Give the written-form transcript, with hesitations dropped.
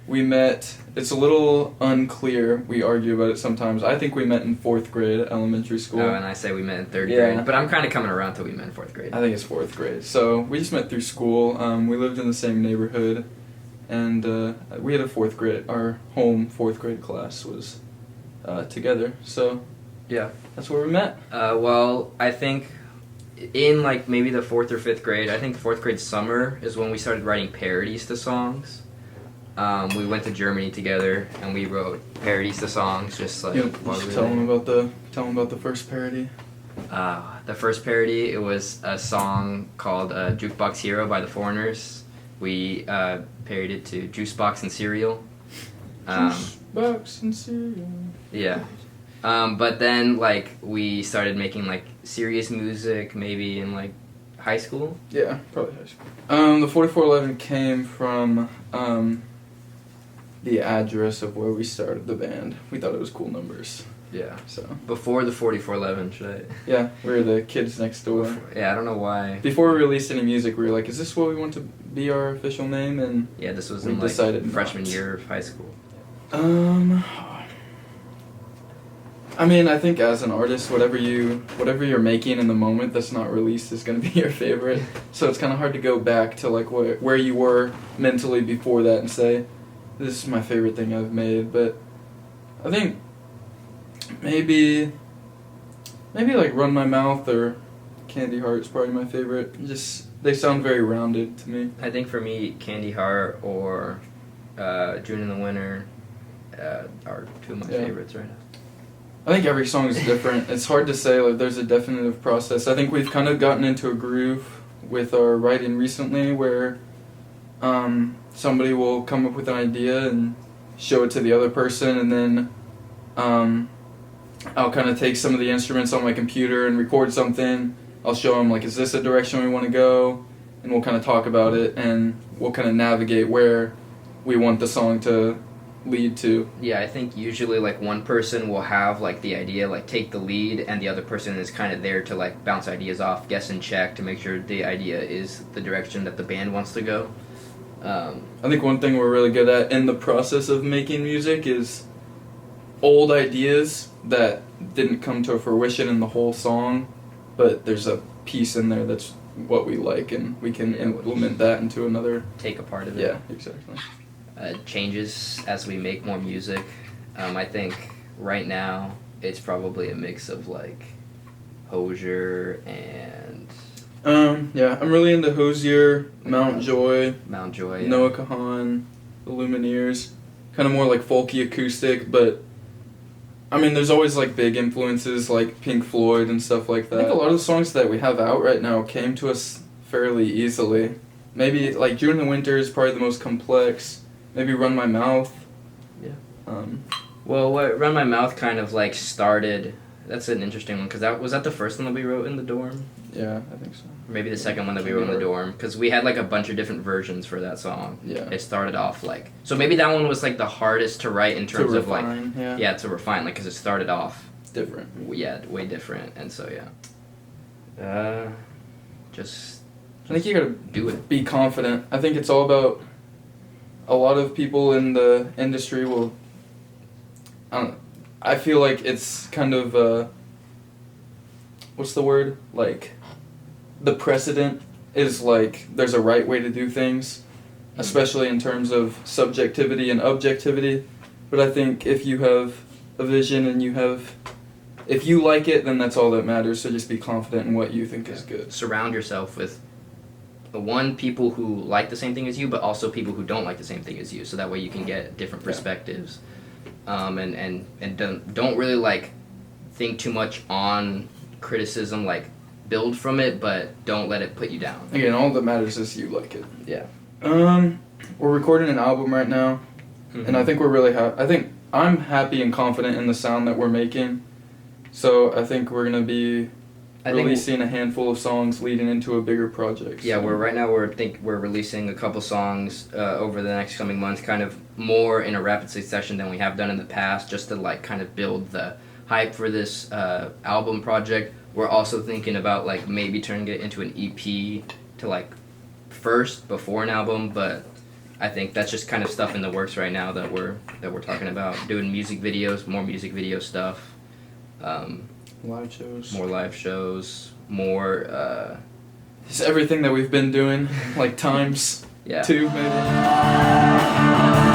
We met, it's a little unclear, we argue about it sometimes. I think we met in 4th grade at elementary school. Oh, and I say we met in 3rd Yeah. grade. But I'm kind of coming around till we met in 4th grade. I think it's 4th grade. So we just met through school. We lived in the same neighborhood, and we had a 4th grade, our home 4th grade class was together. So Yeah. that's where we met. Well, I think in like maybe the 4th or 5th grade, I think 4th grade summer is when we started writing parodies to songs. We went to Germany together and we wrote parodies to songs, just like You while we should were tell them there. about the first parody. The first parody, it was a song called Jukebox Hero by the Foreigners. We parodied it to Juicebox and Cereal. Box and cereal. Yeah. But then like we started making like serious music maybe in like high school. Yeah, probably high school. The 4411 came from the address of where we started the band. We thought it was cool numbers. Yeah. So Before the 4411, should I? yeah, we were the kids next door. Yeah, I don't know why. Before we released any music, we were like, "Is this what we want to be our official name?" And Yeah, this was We in like decided freshman not. year of high school. I mean, I think as an artist, whatever you're making in the moment that's not released is gonna be your favorite. So it's kind of hard to go back to like where you were mentally before that and say, "This is my favorite thing I've made." But I think maybe like Run My Mouth or Candy Heart is probably my favorite. Just they sound very rounded to me. I think for me, Candy Heart or June in the Winter are two of my Yeah. favorites right now. I think every song is different. It's hard to say like there's a definitive process. I think we've kind of gotten into a groove with our writing recently where somebody will come up with an idea and show it to the other person, and then I'll kind of take some of the instruments on my computer and record something. I'll show them like, is this a direction we want to go? And we'll kind of talk about it, and we'll kind of navigate where we want the song to lead to. Yeah, I think usually like one person will have like the idea, like take the lead, and the other person is kind of there to like bounce ideas off, guess and check to make sure the idea is the direction that the band wants to go. I think one thing we're really good at in the process of making music is old ideas that didn't come to fruition in the whole song, but there's a piece in there that's what we like, and we can implement that into another. Take a part of it. Yeah, exactly. Changes as we make more music. I think right now it's probably a mix of like Hozier and Yeah, I'm really into Hozier, Mount Joy, Mount Joy. Noah Kahan, the Lumineers, kind of more like folky acoustic, but I mean, there's always like big influences like Pink Floyd and stuff like that. I think a lot of the songs that we have out right now came to us fairly easily. Maybe like June in the Winter is probably the most complex. Maybe Run My Mouth. Yeah. Um, Well, what Run My Mouth kind of like started. That's an interesting one because that was the first one that we wrote in the dorm. yeah, I think so. Or maybe the second one that we wrote in the dorm because we had like a bunch of different versions for that song. Yeah. It started off like so maybe that one was like the hardest to write in terms To of like refine, yeah to refine like because it started off different. way different and so yeah. Just I think you gotta do it. be confident. I think it's all about. A lot of people in the industry will. I feel like it's kind of. What's the word? Like, the precedent is like there's a right way to do things, especially in terms of subjectivity and objectivity. But I think if you have a vision and if you like it, then that's all that matters. So just be confident in what you think is good. Surround yourself with people who like the same thing as you, but also people who don't like the same thing as you. So that way you can get different perspectives, and don't really like think too much on criticism. Like build from it, but don't let it put you down. Again, all that matters is you like it. Yeah. We're recording an album right now, and I think we're really I think I'm happy and confident in the sound that we're making. So I think we're gonna be releasing a handful of songs leading into a bigger project. Yeah, so. we're releasing a couple songs over the next coming months, kind of more in a rapid succession than we have done in the past, just to like kind of build the hype for this album project. We're also thinking about like maybe turning it into an EP to like first before an album, but I think that's just kind of stuff in the works right now that we're talking about. Doing music videos, more music video stuff, Live shows. more live shows, more. Just everything that we've been doing, like times Yeah. 2 maybe.